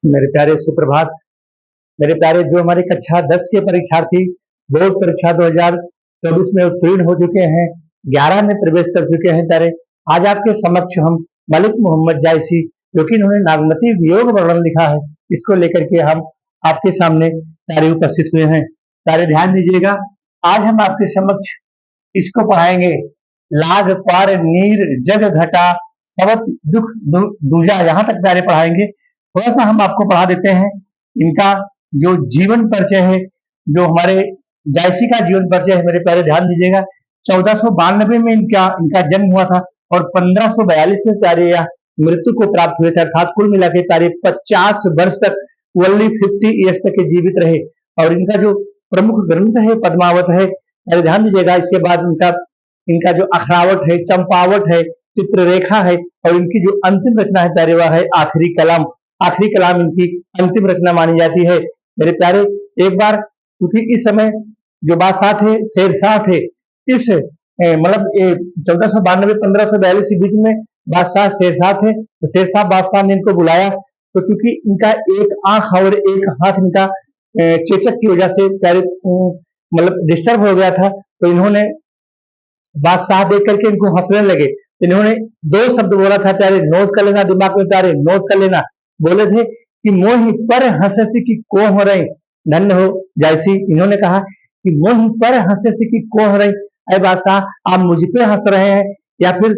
मेरे प्यारे सुप्रभात। मेरे प्यारे जो हमारी कक्षा 10 के परीक्षार्थी बोर्ड परीक्षा 2024 में उत्तीर्ण हो चुके हैं, 11 में प्रवेश कर चुके हैं प्यारे, आज आपके समक्ष हम मलिक मोहम्मद जायसी, जो कि इन्होंने नागमती वियोग वर्णन लिखा है, इसको लेकर के हम आपके सामने प्यारे उपस्थित हुए हैं। प्यारे ध्यान दीजिएगा, आज हम आपके समक्ष इसको पढ़ाएंगे। लाग पार नीर जग घटा सबत दुख दूजा, यहाँ तक प्यारे पढ़ाएंगे। थोड़ा सा हम आपको पढ़ा देते हैं इनका जो जीवन परिचय है, जो हमारे जायसी का जीवन परिचय है। मेरे प्यारे ध्यान दीजिएगा, 1492 में इनका जन्म हुआ था और 1542 में प्यारे यह मृत्यु को प्राप्त हुए थे। अर्थात कुल मिला के प्यारे 50 वर्ष तक, ओनली 50 ईयर्स तक के जीवित रहे। और इनका जो प्रमुख ग्रंथ है पद्मावत है। प्यारे ध्यान दीजिएगा, इसके बाद इनका जो अखरावट है, चंपावट है, चित्ररेखा है, और इनकी जो अंतिम रचना है प्यारे वह है आखिरी कलाम। आखिरी कलाम इनकी अंतिम रचना मानी जाती है। मेरे प्यारे, एक बार क्योंकि इस समय जो बादशाह थे शेरशाह थे, इस मतलब 1492 1542 के बीच में बादशाह शेरशाह थे। तो शेरशाह बादशाह ने इनको बुलाया, तो क्योंकि इनका एक आंख और एक हाथ इनका चेचक की वजह से प्यारे मतलब डिस्टर्ब हो गया था, तो इन्होंने बादशाह देख करके इनको हंसने लगे। तो इन्होंने 2 शब्द बोला था प्यारे, नोट कर लेना दिमाग में प्यारे, नोट कर लेना। बोले थे कि मोहि पर हंससी की को हो रही, धन्य हो जायसी। इन्होंने कहा कि मोहि पर हंससी की को हो रही, अरे बादशाह आप मुझ पे हंस रहे हैं या फिर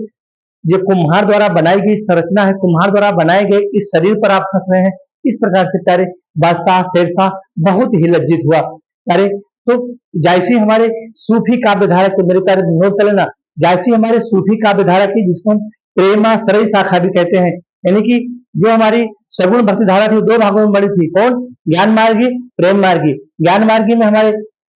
जो कुम्हार द्वारा बनाई गई संरचना है, कुम्हार द्वारा बनाए गए इस शरीर पर आप हंस रहे हैं। इस प्रकार से प्यारे बादशाह शेरशाह बहुत ही लज्जित हुआ। प्यारे, तो जायसी हमारे सूफी काव्य धारक, तो मेरे प्यारे नोट कर लेना, जायसी हमारे सूफी काव्य धारक है, जिसको हम प्रेमाश्रयी शाखा भी कहते हैं। यानी कि जो हमारी सगुण भक्ति धारा थी 2 भागों में बड़ी थी। कौन? ज्ञान मार्गी, प्रेम मार्गी। ज्ञान मार्गी में हमारे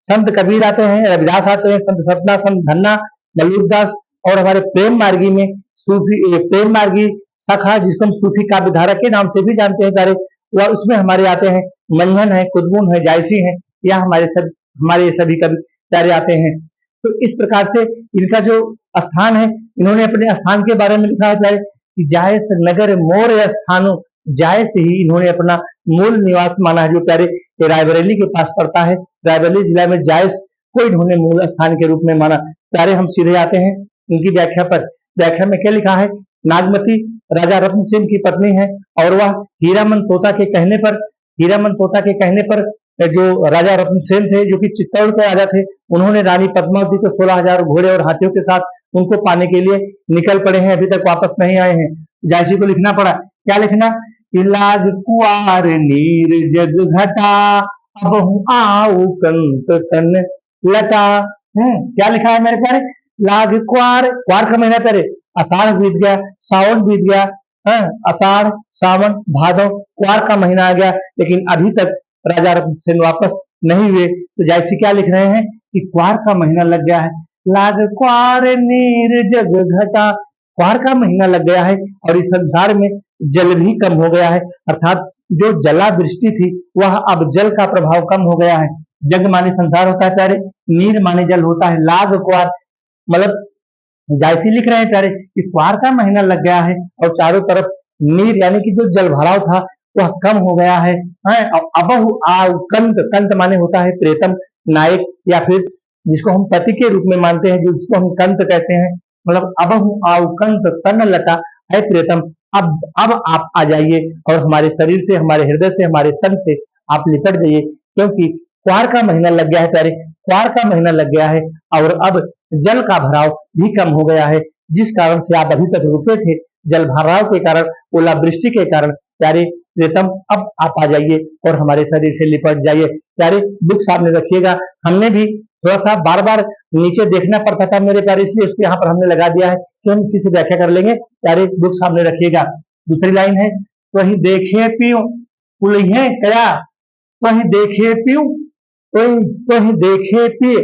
संत कबीर आते हैं, रविदास आते हैं, संत सतना, संत धन्ना, मलूकदास। और हमारे प्रेम मार्गी में सूफी प्रेम मार्गी शाखा, जिसको हम सूफी काव्य धारा के नाम से भी जानते हैं प्यारे, वह उसमें हमारे आते हैं मंझन है, कुदमुन है, जायसी है, या हमारे सभी कवि प्यारे आते हैं। तो इस प्रकार से इनका जो स्थान है, इन्होंने अपने स्थान के बारे में लिखा है कि जायस नगर मोर स्थानो, जायस ही इन्होंने अपना मूल निवास माना है, जो प्यारे रायबरेली के पास पड़ता है। रायबरेली जिला में जायस को इन्होंने मूल स्थान के रूप में माना। प्यारे, हम सीधे आते हैं इनकी व्याख्या पर। व्याख्या में क्या लिखा है? नागमती राजा रत्न सेन की पत्नी है, और वह हीरामन तोता के कहने पर जो राजा रत्न सेन थे, जो कि चित्तौड़ के राजा थे, उन्होंने रानी पद्मावती को 16,000 घोड़े और हाथियों के साथ उनको पाने के लिए निकल पड़े हैं, अभी तक वापस नहीं आए हैं। जायसी को लिखना पड़ा, क्या लिखना? लाग कुआर नीर जग घटा अब आऊ कंत तन लटा। क्या लिखा है मेरे प्यारे? लाग कुआर, कुआर का महीना प्यारे आषाढ़ बीत गया, सावन बीत गया, आषाढ़ सावन भादव, कुआर का महीना आ गया, लेकिन अभी तक राजा रत्न सेन वापस नहीं हुए। तो जायसी क्या लिख रहे हैं कि कुआर का महीना लग गया है। लाग कुआर नीर जग घटा, कुआर का महीना लग गया है और इस संसार में जल भी कम हो गया है। अर्थात जो जलावृष्टि थी वह अब जल का प्रभाव कम हो गया है। जग माने संसार होता है प्यारे, नीर माने जल होता है। लाग कुआर मतलब जायसी लिख रहे हैं प्यारे कि कुआर का महीना लग गया है और चारों तरफ नीर यानी कि जो जल भराव था वह कम हो गया है। अबहु आउ कंत, कंत माने होता है प्रेतम, नायक, या फिर जिसको हम पति के रूप में मानते हैं, जिसको हम कंत कहते हैं। मतलब अबहु आउ कंत तन लटा है प्रेतम, अब आप आ जाइए और हमारे शरीर से, हमारे हृदय से, हमारे तन से आप लिपट जाइए, क्योंकि कुआर का महीना लग गया है प्यारे, कुआर का महीना लग गया है और अब जल का भराव भी कम हो गया है। जिस कारण से आप अभी तक रुके थे, जल भराव के कारण, ओलावृष्टि के कारण प्यारे प्रेतम, अब आप आ जाइए और हमारे शरीर से लिपट जाइए। प्यारे, बुक सामने रखिएगा। हमने भी थोड़ा सा बार बार नीचे देखना पड़ता था मेरे प्यारे, इसलिए इसको यहाँ पर हमने लगा दिया है कि हम इसी से व्याख्या कर लेंगे। प्यारे, बुक सामने रखिएगा। दूसरी लाइन है, तो ही देखे पीऊं पुलिहे कया, तो ही देखे पीऊं, तो ही देखे पिए,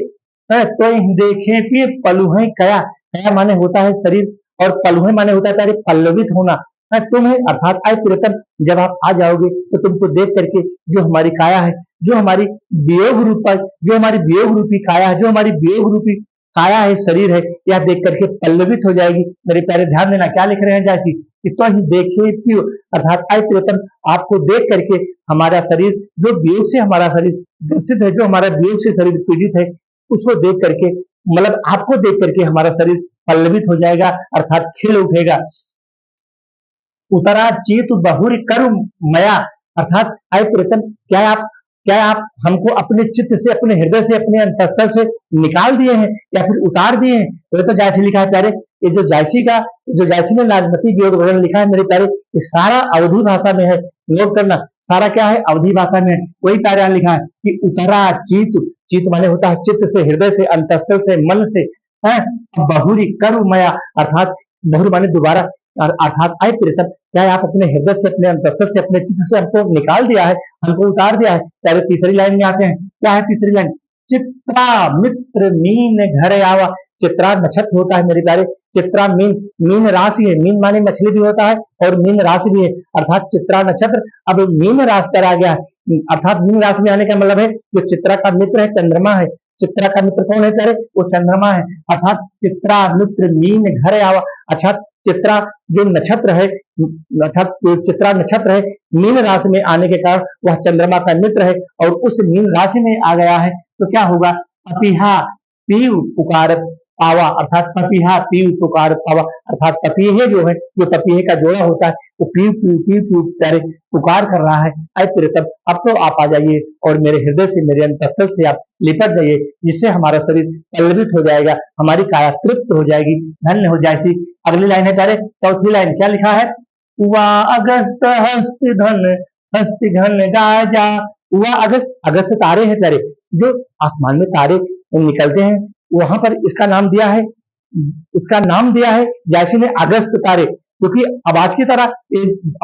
तो ही देखे पिए पलुहे कया। कया माने होता है शरीर और पलुहे माने होता है प्यारे पल्लवित होना। तुम्हें अर्थात आय प्रियतम, जब आप आ जाओगे तो तुमको देख करके जो हमारी काया है, जो हमारी वियोग रूपी काया है, जो हमारी वियोग रूपी काया है, शरीर है, यह देख करके पल्लवित हो जाएगी। मेरे प्यारे ध्यान देना, क्या लिख रहे हैं जायसी? इतना ही देखे पियो, अर्थात आय प्रियतम आपको देख करके हमारा शरीर, जो वियोग से हमारा शरीर ग्रसित है, जो हमारा वियोग से शरीर पीड़ित है, उसको देख करके, मतलब आपको देख करके हमारा शरीर पल्लवित हो जाएगा, अर्थात खिल उठेगा। उतरा चेत बहुरी करु मया, अर्थात आय प्रियतम क्या आप हमको अपने चित्त से, अपने हृदय से, अपने अंतःस्थल से निकाल दिए हैं या फिर उतार दिए हैं? तो जायसी लिखा है प्यारे, ये जो जायसी ने नागमती वियोग वर्णन लिखा है मेरे प्यारे, ये सारा अवधि भाषा में है। नोट करना, सारा क्या है? अवधि भाषा में है। वही प्यारे यहाँ लिखा है कि उतरा चित, चित माने होता है चित्त से, हृदय से, अंतःस्थल से, मन से, है बहुरी करु मया, अर्थात बहुरी माने दोबारा, अर्थात आय प्रियतम क्या आप अपने हृदय से, अपने अंतःस्थल से, अपने चित्त से हमको निकाल दिया है, हमको उतार दिया है। पहले तीसरी लाइन में आते हैं, क्या है तीसरी लाइन? चित्रा मित्र मीन घर आवा, चित्रा नक्षत्र होता है मेरे प्यारे, चित्रा मीन, मीन राशि है, मीन माने मछली भी होता है और मीन राशि भी है, अर्थात चित्रा नक्षत्र अब मीन राशि पर आ गया है, अर्थात मीन राशि में आने का मतलब है जो चित्रा का मित्र है चंद्रमा है। चित्रा का मित्र कौन है प्यारे? वो चंद्रमा है, अर्थात चित्रा मित्र मीन घर आवा, अर्थात चित्रा जो नक्षत्र है, अर्थात चित्रा नक्षत्र है, मीन राशि में आने के कारण वह चंद्रमा का मित्र है और उस मीन राशि में आ गया है, तो क्या होगा? पपीहा पीव पुकारत पावा, अर्थात पपीहा पीव पुकारत पावा, अर्थात पपीहे जो है, जो पपीहे का जोड़ा होता है, वो पीव पीव पीव पीव प्यारे पुकार कर रहा है। अय प्रियतम अब तो आप आ जाइए और मेरे हृदय से, मेरे अंतःस्थल से आप लिपट जाइए, जिससे हमारा शरीर पल्लवित हो जाएगा, हमारी काया तृप्त हो जाएगी, धन्य हो जाएगी। अगली लाइन है प्यारे, चौथी लाइन क्या लिखा है? हुआ अगस्त हस्त घन गाजा, हुआ अगस्त, अगस्त तारे हैं प्यारे, जो आसमान में तारे निकलते हैं, वहां पर इसका नाम दिया है, जैसे ने अगस्त तारे, क्योंकि आवाज की तरह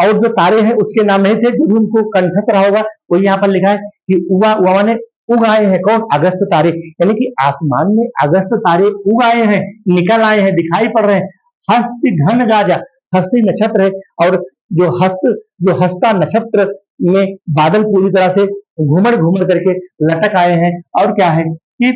और जो तारे हैं उसके नाम नहीं थे, जो भी उनको कंठस्थ रहा होगा, वो यहाँ पर लिखा है कि उवा माने उग आए हैं। कौन? अगस्त तारे, यानी कि आसमान में अगस्त तारे उग आए हैं, निकल आए हैं, दिखाई पड़ रहे हैं। हस्त घन गाजा, हस्ती नक्षत्र है और जो हस्ता नक्षत्र में बादल पूरी तरह से घूमड़ घूमड़ करके लटक आए हैं। और क्या है कि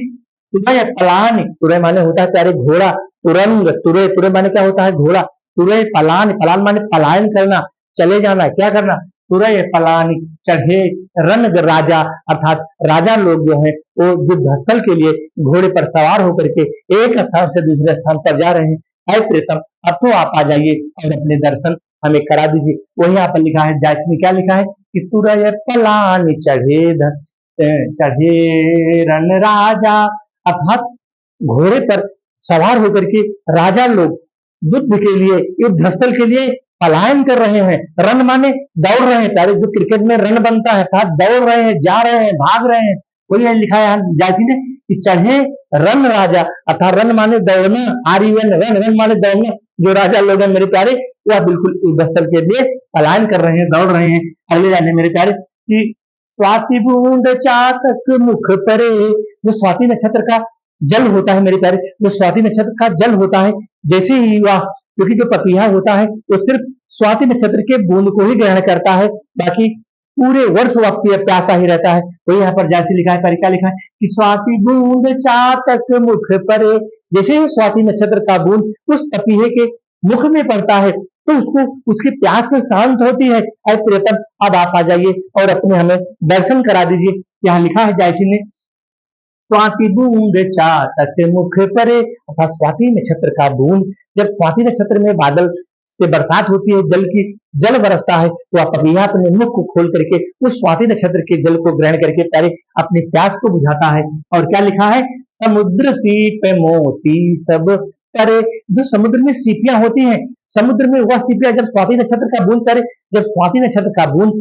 तुरय पलान, तुरय माने होता है प्यारे घोड़ा, तुरंग, तुरय, तुरय माने क्या होता है? घोड़ा। तुरय पलान, पलान माने पलायन करना, चले जाना, क्या करना? तुरय पलान चढ़े रन राजा, अर्थात राजा लोग जो है वो युद्ध स्थल के लिए घोड़े पर सवार होकर के एक स्थान से दूसरे स्थान पर जा रहे हैं। अय प्रियतम अब तो आप आ जाइए और अपने दर्शन हमें करा दीजिए। वही यहाँ पर लिखा है, जायसी में क्या लिखा है कि तुरय पलान चढ़े रन राजा, अर्थात घोड़े पर सवार होकर के राजा लोग युद्ध के लिए, युद्ध स्थल के लिए पलायन कर रहे हैं। रन माने दौड़ रहे हैं, पहले जो क्रिकेट में रन बनता है, अर्थात दौड़ रहे हैं, जा रहे हैं, भाग रहे हैं, वही लिखा है जायसी ने कि चढ़े रन राजा, अर्थात रन माने दौड़ना, आर्यन रन, रन माने दौड़ना, जो राजा लोग हैं मेरे प्यारे वह बिल्कुल युद्ध स्थल के लिए पलायन कर रहे हैं, दौड़ रहे हैं। अगले लाइन मेरे प्यारे कि स्वाति बूंद चातक मुख परे, जो स्वाति नक्षत्र का जल होता है मेरे प्यारे, जो स्वाति नक्षत्र का जल होता है, जैसे ही वह, क्योंकि जो पपीहा होता है वो सिर्फ स्वाति नक्षत्र के बूंद को ही ग्रहण करता है, बाकी पूरे वर्ष वह प्यासा ही रहता है। वही यहाँ पर जैसे लिखा है, क्या लिखा है कि स्वाति बूंद चातक मुख परे, जैसे ही स्वाति नक्षत्र का बूंद उस पपीहे के मुख में पड़ता है तो उसको, उसकी प्यास से शांत होती है। अरे प्रियतम अब आप आ जाइए और अपने हमें दर्शन करा दीजिए। यहाँ लिखा है जायसी ने, स्वाति बूंद चातक मुख परे, अर्थात स्वाति नक्षत्र का बूंद, जब स्वाति नक्षत्र में बादल से बरसात होती है, जल बरसता है, तो आप पपीहा अपने मुख को खोल करके उस स्वाति नक्षत्र के जल को ग्रहण करके प्यारे अपनी प्यास को बुझाता है। और क्या लिखा है, समुद्र सीप मोती सब करे, जो समुद्र में सीपियां होती हैं, समुद्र में वह सीपियां जब स्वाति नक्षत्र का बूंद करे, जब स्वाति नक्षत्र का बूंद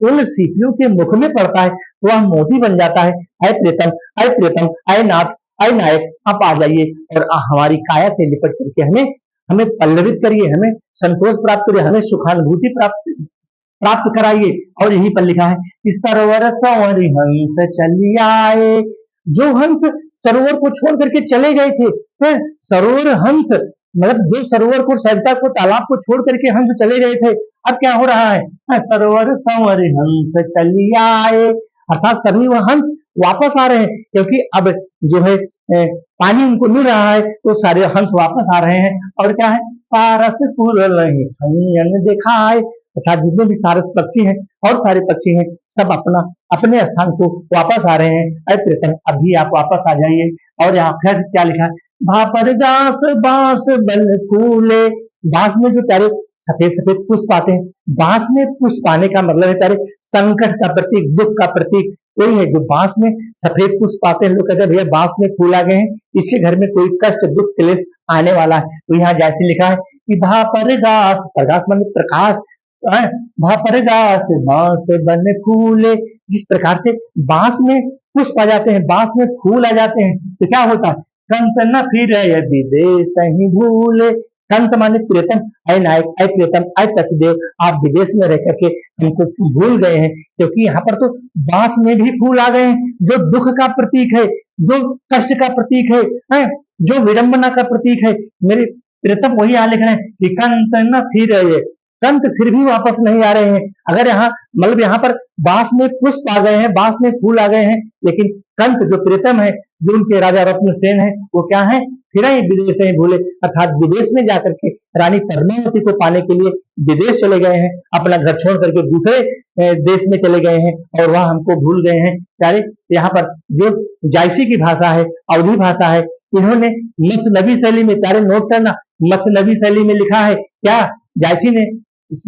उन सीपियों के मुख में पड़ता है तो वह मोती बन जाता है। अय प्रियतम, अय प्रियतम, अय नाथ, अय नायक, आप आ जाइए और हमारी काया से लिपट करके हमें पल्लवित करिए, हमें संतोष प्राप्त करिए, हमें सुखानुभूति प्राप्त कराइए। और यहीं पर लिखा है कि सरोवर संवर हंस चली आए, जो हंस सरोवर को छोड़ करके चले गए थे, सरोवर हंस मतलब जो सरोवर को, सरिता को, तालाब को छोड़ करके हंस चले गए थे, अब क्या हो रहा है, सरोवर संवर हंस चली आए, अर्थात सभी वह हंस वापस आ रहे हैं, क्योंकि अब जो है पानी उनको मिल रहा है तो सारे हंस वापस आ रहे हैं। और क्या है, सारस पूरलहि खैयन देखाय। अर्थात जितने भी सारस पक्षी हैं और सारे पक्षी हैं सब अपना अपने स्थान को वापस आ रहे हैं। अरे प्रीतम अभी आप वापस आ जाइए। और यहाँ फिर क्या लिखा है, भापर दास बांस बन फूले। बांस में जो प्यारे सफेद सफेद पुष्प आते हैं, बांस में पुष्प आने का मतलब है प्यारे संकट का प्रतीक, दुख का प्रतीक वही है जो बांस में सफेद पुष्प आते हैं। लोग कहते हैं भैया बांस में फूल आ गए हैं, इसके घर में कोई कष्ट दुख क्लेश आने वाला है। तो यहाँ जैसे लिखा है कि भापरगास, प्रकाश मान प्रकाश, भापरगास बांस बन फूले। जिस प्रकार से बांस में पुष्प आ जाते हैं, बांस में फूल आ जाते हैं, तो क्या होता है, कंत न फिर विदेश ही भूले। कंत माने प्रियतम, अय नायक, अय प्रियतम, अय पतिदेव, आप विदेश में रह करके हमको भूल गए हैं। क्योंकि यहाँ पर तो बांस में भी फूल आ गए हैं, जो दुख का प्रतीक है, जो कष्ट का प्रतीक है, जो विडंबना का प्रतीक है। मेरे प्रियतम वही यहाँ लिख रहे हैं कि कंत न फिर कंत फिर भी वापस नहीं आ रहे हैं। अगर यहाँ मतलब यहाँ पर बांस में पुष्प आ गए हैं, बांस में फूल आ गए हैं, लेकिन कंत जो प्रीतम है, जो उनके राजा रत्न सेन है, वो क्या है, फिर विदेश ही भूले। अर्थात विदेश में जाकर के रानी पद्मावती को पाने के लिए विदेश चले गए हैं, अपना घर छोड़ करके दूसरे देश में चले गए हैं और वहां हमको भूल गए हैं। प्यारे यहाँ पर जो जायसी की भाषा है, अवधी भाषा है, इन्होंने मसनवी शैली में, प्यारे नोट करना, मसनवी शैली में लिखा है क्या, जायसी ने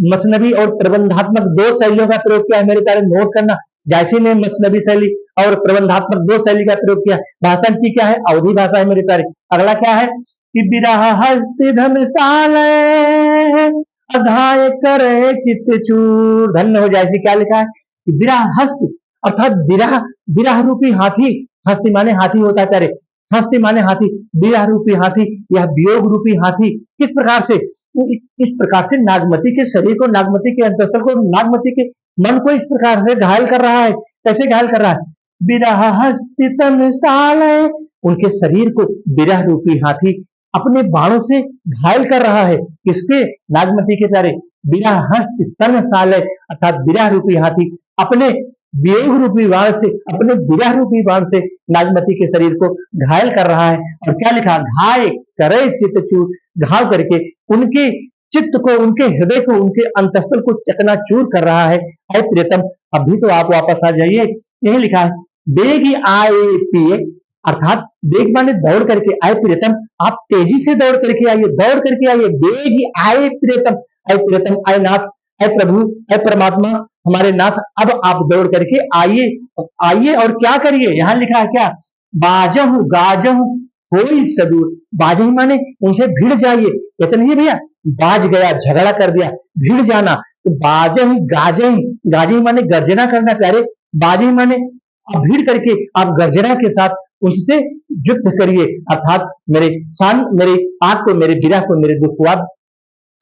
मसनवी और प्रबंधात्मक दो शैलियों का प्रयोग किया है। मेरे प्यारे नोट करना, जायसी ने मसनवी शैली और प्रबंधात्मक दो शैली का प्रयोग किया। भाषा की क्या है, अवधी भाषा है मेरे प्यारे। अगला क्या है कि बिरह हस्ति धर्मशाल अघाय करे चित्त चूर। धन्य हो जायसी, क्या लिखा है कि बिरह हस्ति, अर्थात बिरह, बिरह रूपी हाथी, हस्ति माने हाथी होता है प्यारे, हस्ति माने हाथी, बिरह रूपी हाथी, यह वियोग रूपी हाथी किस प्रकार से, इस प्रकार से नागमती के शरीर को, नागमती के अंतस्थल को, नागमती के मन को इस प्रकार से घायल कर रहा है। कैसे घायल कर रहा है, बिरह हस्ति तनसाल, उनके शरीर को बिरह रूपी हाथी अपने बाणों से घायल कर रहा है। किसके, नागमती के प्यारे, बिरह हस्ति तनसाल, अर्थात बिरह रूपी हाथी अपने वियोग रूपी बाण से, अपने बिरह रूपी बाण से नागमती के शरीर को घायल कर रहा है। और क्या लिखा, घाय करे चित्त चूर, घाव करके उनके चित्त को, उनके हृदय को, उनके अंतस्थल को चकनाचूर कर रहा है। अरे प्रियतम अभी तो आप वापस आ जाइए। यही लिखा है, बेगी आए पिए, अर्थात बेग माने दौड़ करके, आए प्रियतम आप तेजी से दौड़ करके आइए, दौड़ करके आइए, बेगी आए प्रियतम, आए प्रियतम, आए नाथ, आए प्रभु, आए परमात्मा, हमारे नाथ, अब आप दौड़ करके आइए, आइए और क्या करिए। यहाँ लिखा है क्या, बाजहु गाजहु होई सदूर, बाजही माने उनसे भिड़ जाइए, इतना ही भैया, बाज गया, झगड़ा कर दिया, भिड़ जाना, तो बाजही गाजही, गाजही माने गर्जना करना प्यारे, बाजही माने आप भीड़ करके आप गर्जना के साथ उससे युद्ध करिए। अर्थात मेरे शान, मेरे आग को, मेरे विरह को, मेरे दुख को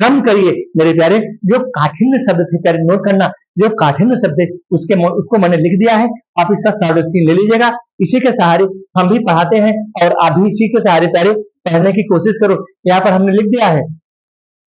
कम करिए। मेरे प्यारे जो काठिन्य शब्द थे प्यारे नोट करना, जो काठिन्य शब्द है उसको मैंने लिख दिया है, आप इसका शॉर्ट स्क्रीन ले लीजिएगा। इसी के सहारे हम भी पढ़ाते हैं और आप भी इसी के सहारे प्यारे पढ़ने की कोशिश करो। यहाँ पर हमने लिख दिया है,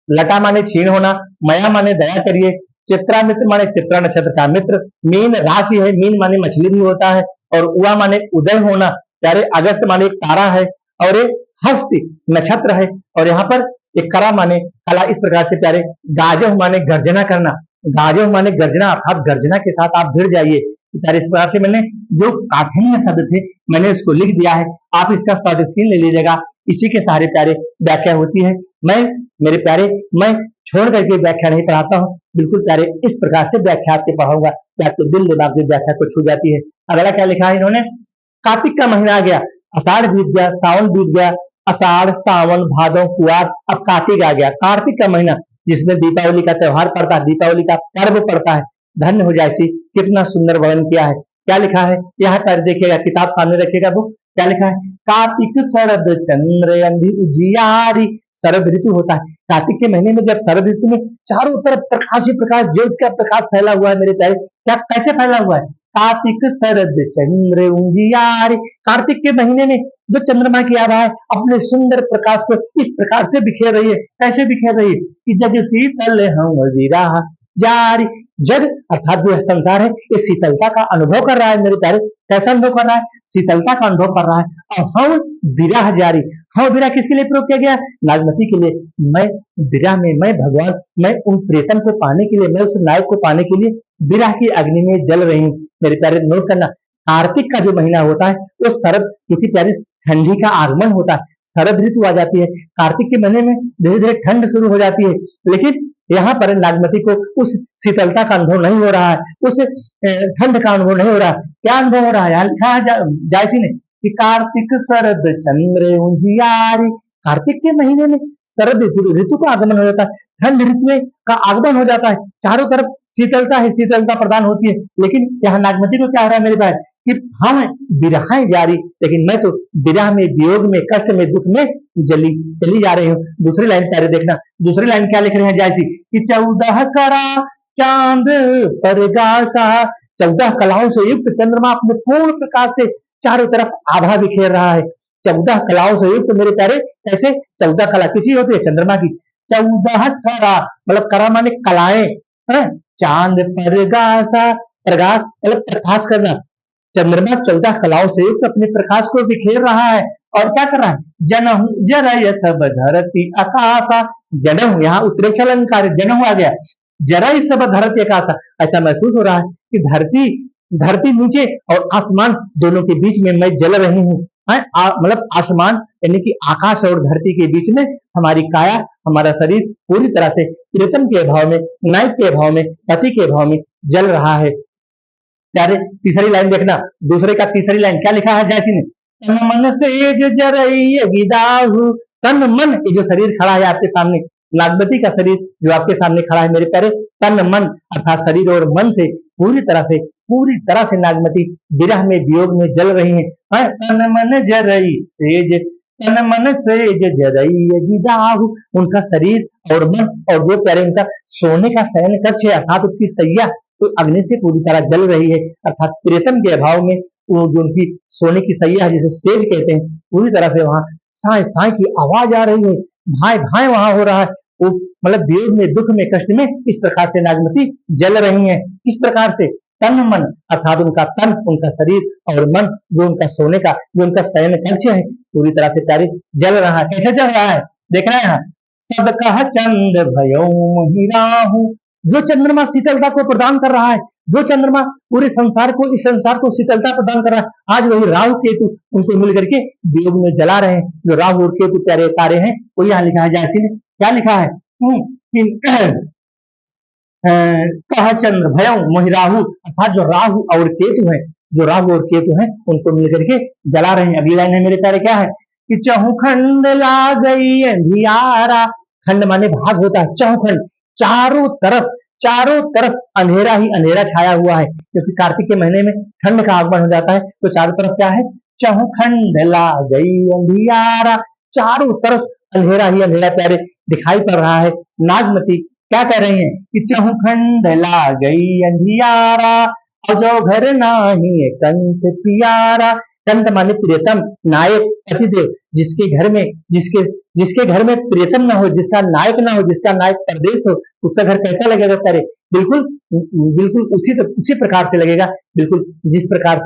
लटा माने छीण होना, मया माने दया करिए, चित्रा मित्र माने चित्रा नक्षत्र का मित्र, मीन राशि है, मीन माने मछली भी होता है, और उआ माने उदय होना, प्यारे अगस्त माने एक तारा है, और एक हस्ति नक्षत्र है, और यहाँ पर एक करा माने कला। इस प्रकार से प्यारे गाजह माने गर्जना करना, गाजह माने गर्जना, अर्थात गर्जना के साथ आप भिड़ जाइए। प्यारे इस प्रकार से मैंने जो काठिन्य शब्द थे मैंने इसको लिख दिया है, आप इसका शॉर्ट स्क्रीन ले लीजिएगा। इसी के सहारे प्यारे व्याख्या होती है। मैं मेरे प्यारे, मैं छोड़ करके व्याख्या नहीं पढ़ाता हूँ, बिल्कुल प्यारे इस प्रकार से व्याख्या आपके पढ़ाऊंगा कि आपके दिल दिमाग की व्याख्या को छू जाती है। अगला क्या लिखा है इन्होंने, कार्तिक का महीना आ गया, आषाढ़ बीत गया, सावन बीत गया, आषाढ़ सावन भादो कुआर, अब कार्तिक आ गया, कार्तिक का महीना जिसमें दीपावली का त्योहार पड़ता है, दीपावली का पर्व पड़ता है। धन्य हो जाए, कितना सुंदर वर्णन किया है। क्या लिखा है यहाँ पर देखिएगा, किताब सामने रखिएगा, बुक क्या लिखा है, कार्तिक शरद चंद्र अंधि उजियारी। शरद ऋतु होता है, कार्तिक के महीने में जब शरद ऋतु में चारों तरफ प्रकाश ही प्रकाश, ज्योति का प्रकाश फैला हुआ है मेरे प्यारे। क्या कैसे फैला हुआ है, कार्तिक शरद चंद्र उजियारी, कार्तिक के महीने में जो चंद्रमा की आभा है अपने सुंदर प्रकाश को इस प्रकार से बिखेर रही है। कैसे बिखेर रही है कि जग शीतल हम विराह जारी, जग अर्थात जो संसार है इस शीतलता का अनुभव कर रहा है मेरे प्यारे। कैसा अनुभव कर रहा है? शीतलता का अनुभव कर रहा है। और हम विरह जारी, हम विरह किसके लिए प्रयोग किया गया? नागमती के लिए। मैं विरह में, मैं भगवान, मैं उन प्रियतम को पाने के लिए, मैं उस नायक को पाने के लिए विरह की अग्नि में जल रही हूँ। मेरे प्यारे नोट करना, कार्तिक का जो महीना होता है वो शरद, क्योंकि प्यारे ठंडी का आगमन होता है, शरद ऋतु आ जाती है। कार्तिक के महीने में धीरे धीरे ठंड शुरू हो जाती है, लेकिन यहाँ पर नागमती को उस शीतलता का अनुभव नहीं हो रहा है, उस ठंड का अनुभव नहीं हो रहा है। क्या अनुभव हो रहा है? यहाँ लिखा है जायसी ने कि कार्तिक शरद चंद्र उजियारी। कार्तिक के महीने में शरद ऋतु का आगमन हो जाता है, ठंड ऋतु का आगमन हो जाता है, चारों तरफ शीतलता है, शीतलता प्रदान होती है। लेकिन यहाँ नागमती को क्या हो रहा है मेरे भाई कि हम विरहाएं जारी, लेकिन मैं तो विरह में, वियोग में, कष्ट में, दुख में चली जा रही हूँ। दूसरी लाइन प्यारे देखना, दूसरी लाइन क्या लिख रहे हैं जैसी कि 14 करा चांद परगासा, 14 कलाओं से युक्त चंद्रमा अपने पूर्ण प्रकाश से चारों तरफ आभा बिखेर रहा है। 14 कलाओं से युक्त मेरे प्यारे, कैसे? 14 कला किसी होती है? चंद्रमा की। 14 करा मतलब करा माने कलाएं, चांद परगासा, प्रकाश मतलब प्रकाश करना। चंद्रमा 14 कलाओं से युक्त अपने प्रकाश को बिखेर रहा है और क्या कर रहा है? जनहु जरय सब धरती आकाशा, जनहु यहाँ उत्प्रेक्षा अलंकार, जनहु आ गया, जरय सब धरती आकाशा। ऐसा महसूस हो रहा है कि धरती नीचे और आसमान दोनों के बीच में मैं जल रही हूँ। मतलब आसमान यानी कि आकाश और धरती के बीच में हमारी काया, हमारा शरीर पूरी तरह से प्रियतम के भाव में, नायक के भाव में, पति के भाव में जल रहा है। प्यारे तीसरी लाइन देखना, दूसरे का तीसरी लाइन क्या लिखा है जैसी ने? तन मन से गिदाहु, तन मन, ये जो शरीर खड़ा है आपके सामने, नागमती का शरीर जो आपके सामने खड़ा है मेरे प्यारे, तन मन अर्थात शरीर और मन से पूरी तरह से नागमती विरह में, वियोग में जल रही है। तन मन जरई सेज, तन मन सेज जरई गिदाहु, उनका शरीर और मन और जो प्यारे उनका सोने का शयन कक्ष है अर्थात उसकी सैया तो अग्नि से पूरी तरह जल रही है। अर्थात प्रियतम के अभाव में वो जो उनकी सोने की सैया है जिसे सेज कहते हैं, पूरी तरह से वहां साय साय की आवाज आ रही है, भाई भाई वहां हो रहा है। वो मतलब वियोग में, दुख में, कष्ट में इस प्रकार से नागमती जल रही है। किस प्रकार से? तन मन अर्थात उनका तन, उनका शरीर और मन जो उनका सोने का, जो उनका शयन कक्ष है पूरी तरह से प्यारे जल रहा है। कैसे जल रहा है देखना है यहाँ, सब कह चंद भयो हिराहू, जो चंद्रमा शीतलता को प्रदान कर रहा है, जो चंद्रमा पूरे संसार को, इस संसार को शीतलता प्रदान कर रहा है, आज वही राहु केतु उनको मिल करके वियोग में जला रहे हैं। जो राहु और केतु प्यारे तारे हैं वो यहाँ लिखा है जैसी ने क्या लिखा है कह चंद्र भय मोहिराहु, अर्थात जो राहु और केतु है, जो राहु और केतु है उनको मिलकर के जला रहे हैं। अगली लाइन है मेरे प्यारे क्या है कि चहुखंड ला गई अंधियारा, खंड माने भाग होता है, चहुखंड चारों तरफ अंधेरा ही अंधेरा छाया हुआ है, क्योंकि कार्तिक के महीने में ठंड का आगमन हो जाता है। तो चारों तरफ क्या है? चहुखंड ला गई अंधियारा, चारों तरफ अंधेरा ही अंधेरा प्यारे दिखाई पड़ रहा है। नागमती क्या कह रही है कि चहुखंड ला गई अंधियारा, अजो घर नाही कंठ प्यारा, कंठ माने प्रियतम, नायक, पतिदेव, जिसके घर में प्रियतम न हो, जिसका नायक न हो, जिसका नायक परदेश हो, उसका घर कैसा लगेगा प्यारे? बिल्कुल उसी प्रकार से लगेगा, बिल्कुल जिस प्रकार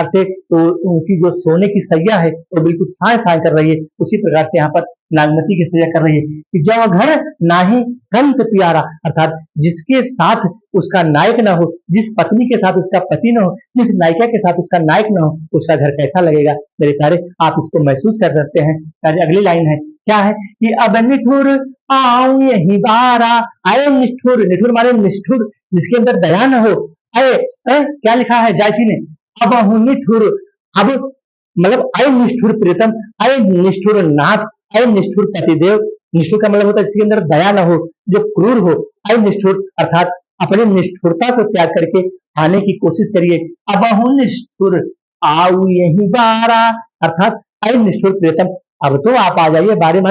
से तो उनकी जो सोने की सैया है वो बिल्कुल साय साय कर रही है, उसी प्रकार से यहाँ पर नागमती की सैया कर रही है कि जब घर नाही कंठ प्यारा, अर्थात जिसके साथ उसका नायक न हो, जिस पत्नी के साथ उसका पति न हो, जिस नायिका के साथ उसका नायक न हो, उसका घर कैसा लगेगा मेरे प्यारे? आप इसको महसूस कर सकते हैं। अगली लाइन है क्या है कि अब निठुर आऊं यही बारा, आए निष्ठुर, निठुर माने निष्ठुर, जिसके अंदर दया न हो, आए क्या लिखा है जायसी ने? अब हूं निठुर, अब मतलब आए निष्ठुर प्रियतम, आए निष्ठुर नाथ, आए निष्ठुर पतिदेव। निष्ठुर का मतलब होता है जिसके अंदर दया न हो, जो क्रूर हो। आए निष्ठुर अर्थात अपनी निष्ठुरता को त्याग करके आने की कोशिश करिए। अब हूं निष्ठुर आऊ यही बारा, अर्थात आए निष्ठुर प्रियतम, अब तो आप आ जाइए, 12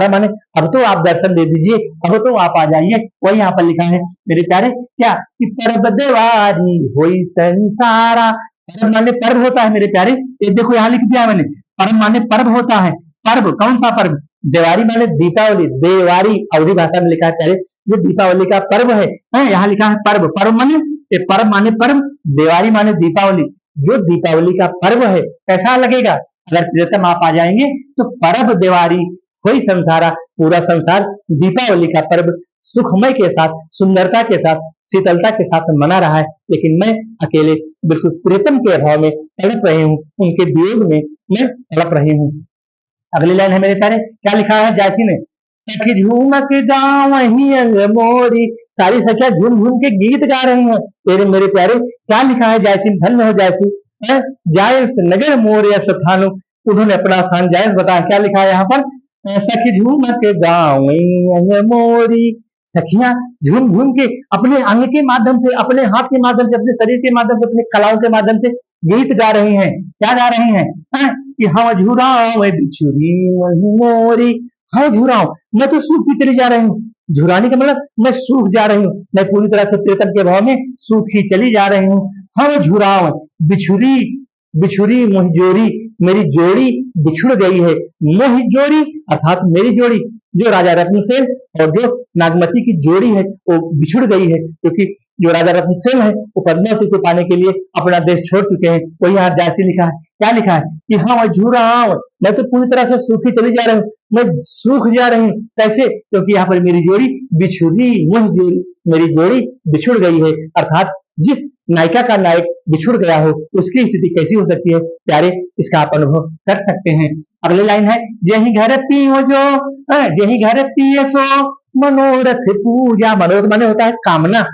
माने अब तो आप दर्शन दे दीजिए, अब तो आप आ जाइए। वही यहाँ पर लिखा है मेरे प्यारे क्या कि परब देवारी होई संसारा, परब माने पर्व होता है मेरे प्यारे, ये देखो यहाँ लिख दिया मैंने, परब माने पर्व होता है। पर्व कौन सा पर्व? देवारी माने दीपावली, देवारी अवधी भाषा में लिखा है प्यारे, जो दीपावली का पर्व है, यहाँ लिखा है पर्व, पर्व माने पर्व माने पर्व, देवारी माने दीपावली, जो दीपावली का पर्व है कैसा लगेगा अगर प्रियतम आप आ जाएंगे तो परब देवारी कोई संसारा, पूरा संसार दीपावली का पर्व सुखमय के साथ, सुंदरता के साथ, शीतलता के साथ मना रहा है, लेकिन मैं अकेले बिल्कुल प्रियतम के अभाव में तड़प रही हूँ, उनके वियोग में मैं तड़प रही हूँ। अगली लाइन है मेरे प्यारे, क्या लिखा है जायसी ने, सखी झूमक गाँव ही मोरी, सारी सखिया झूम झूम के गीत गा रही हैं तेरे मेरे प्यारे, क्या लिखा है जायसी, धन्य हो जायसी, जायस नगर मोर स्थान, उन्होंने अपना स्थान जायस बताया, क्या लिखा है यहाँ पर, सखी झूमक गाँव मोरी, सखियां झूम झूम के अपने अंग के माध्यम से, अपने हाथ के माध्यम से, अपने शरीर के माध्यम से, अपने कलाओं के माध्यम से गीत गा रही हैं, क्या गा रही हैं, कि हाँ झुराओ बिछुरी मोरी, हाँ झुराओ, मैं तो सूखती चली जा रही हूँ, झुराने का मतलब मैं सूख जा रही हूँ, मैं पूरी तरह से प्रीतम के भाव में सूखी चली जा रही हूँ, हाँ झुराओ बिछुरी, बिछुरी मोहिजोरी, मेरी जोड़ी बिछुड़ गई है, मोहिजोरी अर्थात मेरी जोड़ी, जो राजा रत्नसेन और जो नागमती की जोड़ी है वो बिछुड़ गई है, क्योंकि जो राजा रत्नसेन है वो पद्मावती को पाने के लिए अपना देश छोड़ चुके हैं। वही यहाँ जायसी लिखा है, क्या लिखा है कि हाँ झूराव, मैं तो पूरी तरह से सूखी चली जा रही हूँ, मैं सूख जा रही हूँ, कैसे, क्योंकि यहाँ पर मेरी जोड़ी बिछुड़ी, मुझ जोड़ी, मेरी जोड़ी बिछुड़ गई है, अर्थात जिस नायिका का नायक बिछुड़ गया हो उसकी स्थिति कैसी हो सकती है प्यारे, इसका आप अनुभव कर सकते हैं। अगली लाइन है, जेही घर पियो जो, जेही घर पिए सो मनोरथ पूजा, मनोरथ माने होता है कामना,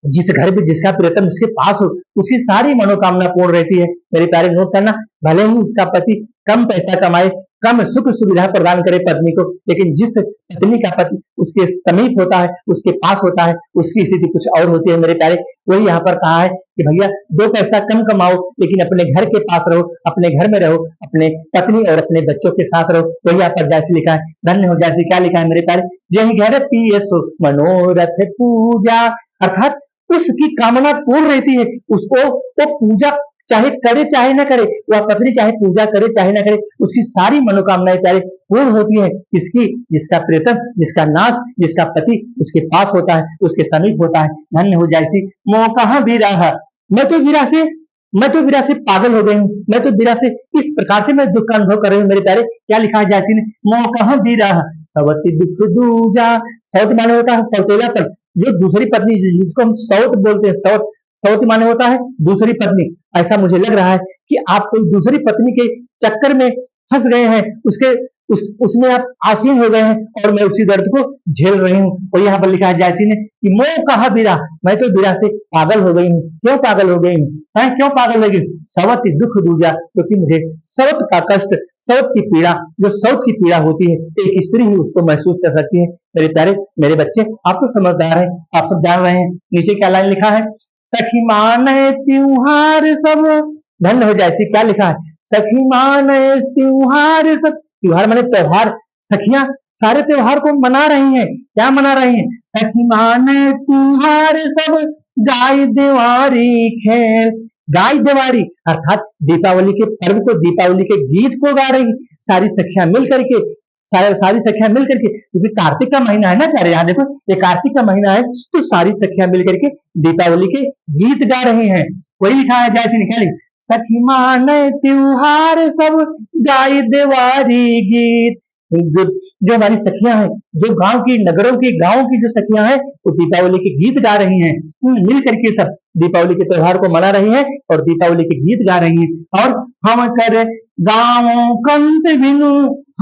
जिस घर में जिसका प्रियतम उसके पास हो उसकी सारी मनोकामना पूर्ण रहती है। मेरे प्यारे नोट करना, भले ही उसका पति कम पैसा कमाए, कम सुख सुविधा प्रदान करे पत्नी को, लेकिन जिस पत्नी का पति उसके समीप होता है, उसके पास होता है, उसकी स्थिति कुछ और होती है मेरे प्यारे। वही यहाँ पर कहा है कि भैया 2 पैसा कम कमाओ लेकिन अपने घर के पास रहो, अपने घर में रहो, अपने पत्नी और अपने बच्चों के साथ रहो। वही यहाँ पर जैसे लिखा है, धन्य हो जैसे, क्या लिखा है मेरे प्यारे, यही घर पिए सो मनोरथ पूजा, अर्थात उसकी कामना पूर्ण रहती है, उसको वो पूजा चाहे करे चाहे ना करे, वह पत्नी चाहे पूजा करे चाहे ना करे, उसकी सारी मनोकामनाएं प्यारे पूर्ण होती है, किसकी, जिसका प्रियतम, जिसका नाथ, जिसका पति उसके पास होता है, उसके समीप होता है। धन्य हो जायसी, मोह कहाँ भी रहा, मैं तो वीरा से पागल हो गई हूँ, मैं तो वीरा से इस प्रकार से मैं दुख का अनुभव कर रही हूँ मेरे प्यारे। क्या लिखा है जायसी ने, मोह कहाँ भी रहा सवती दुख दूजा, सौत माने होता है सौतेलापन, जो दूसरी पत्नी जिसको हम सौत बोलते हैं, सौत, सौत माने होता है दूसरी पत्नी। ऐसा मुझे लग रहा है कि आप कोई दूसरी पत्नी के चक्कर में फंस गए हैं, उसमें आप आसीन हो गए हैं और मैं उसी दर्द को झेल रही हूँ। और यहाँ पर लिखा है जायसी ने कि मोह कहा बिरा, मैं तो बिरा से पागल हो गई हूँ। क्यों पागल हो गई हूँ, क्यों पागल हो गई, सवत दुख दूजा, क्योंकि मुझे सवत का कष्ट, सवत की पीड़ा, जो सवत की पीड़ा होती है एक स्त्री ही उसको महसूस कर सकती है। मेरे प्यारे, मेरे बच्चे, आप तो समझदार हैं, आप सब जान रहे हैं। नीचे क्या लाइन लिखा है, सखी माने त्योहार सब, धन्य हो जायसी, क्या लिखा है, सखी माने त्योहार सब, त्योहार माने त्योहार, सखियां सारे त्योहार को मना रही हैं, क्या मना रही हैं, सखी माने त्योहार सब, गाय दिवारी खेल, गाय दिवारी अर्थात दीपावली के पर्व को, दीपावली के गीत को गा रही, सारी सखियां मिल करके, सारी सखियां मिल करके, क्योंकि कार्तिक का महीना है ना प्यारे, यहाँ देखो ये कार्तिक का महीना है, तो सारी सखियां मिल करके दीपावली के गीत गा रही हैं। वही लिखा है जैसे निकाली, सखी माने त्योहार सब, गाय दिवारी गीत, जो हमारी सखियां हैं, जो गांव की, नगरों की, गांव की जो सखियां हैं वो दीपावली के गीत गा रही हैं, मिल करके सब दीपावली के त्योहार को मना रही हैं और दीपावली के गीत गा रही हैं। और हम कर गाँवों कंत बिनु,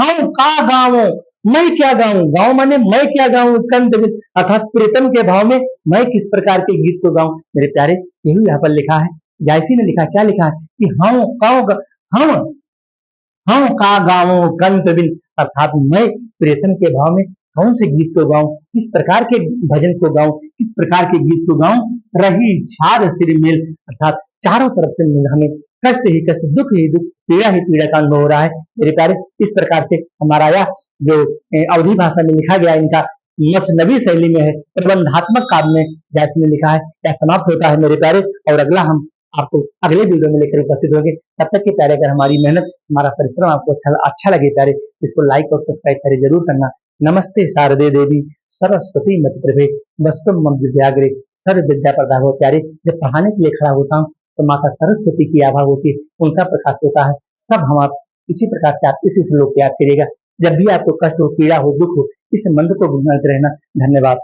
हम का गाँवों, मैं क्या गाऊं, गाँव माने मैं क्या गाऊं, कंत बिनु अर्थात प्रीतम के भाव में मैं किस प्रकार के गीत को गाऊं। मेरे प्यारे, यही यहाँ पर लिखा है, जायसी ने लिखा, क्या लिखा है कि हम का गाँवों कंत बिन, अर्थात मैं प्रीतम के भाव में कौन से गीत को गाऊं, किस प्रकार के भजन को गाऊं, किस प्रकार के गीत को गाऊं, रही झार सिर मेल, अर्थात चारों तरफ से हमें कष्ट ही कष्ट, दुख ही दुख, पीड़ा ही पीड़ा का अनुभव हो रहा है। मेरे प्यारे, इस प्रकार से हमारा यह जो अवधी भाषा में लिखा गया इनका मसनवी शैली में है, प्रबंधात्मक काव्य में जैसे लिखा है, क्या समाप्त होता है मेरे प्यारे। और अगला हम आपको अगले वीडियो में लेकर उपस्थित होंगे। तब तक के प्यारे, अगर हमारी मेहनत, हमारा परिश्रम आपको अच्छा लगे प्यारे, इसको लाइक और सब्सक्राइब करें जरूर करना। नमस्ते शारदे देवी सरस्वती मत प्रभे वस्तुम मम विद्याग्रे सर्व विद्या प्रदाहो। प्यारे, जब पढ़ाने के लिए खड़ा होता हूँ तो माता सरस्वती की आभा होती है, उनका प्रकाश होता है। सब हम आप इसी प्रकार से आप इसी श्लोक को याद करिएगा। जब भी आपको कष्ट हो, पीड़ा हो, दुख हो, इस मंत्र को गुनगुनाते रहना। धन्यवाद।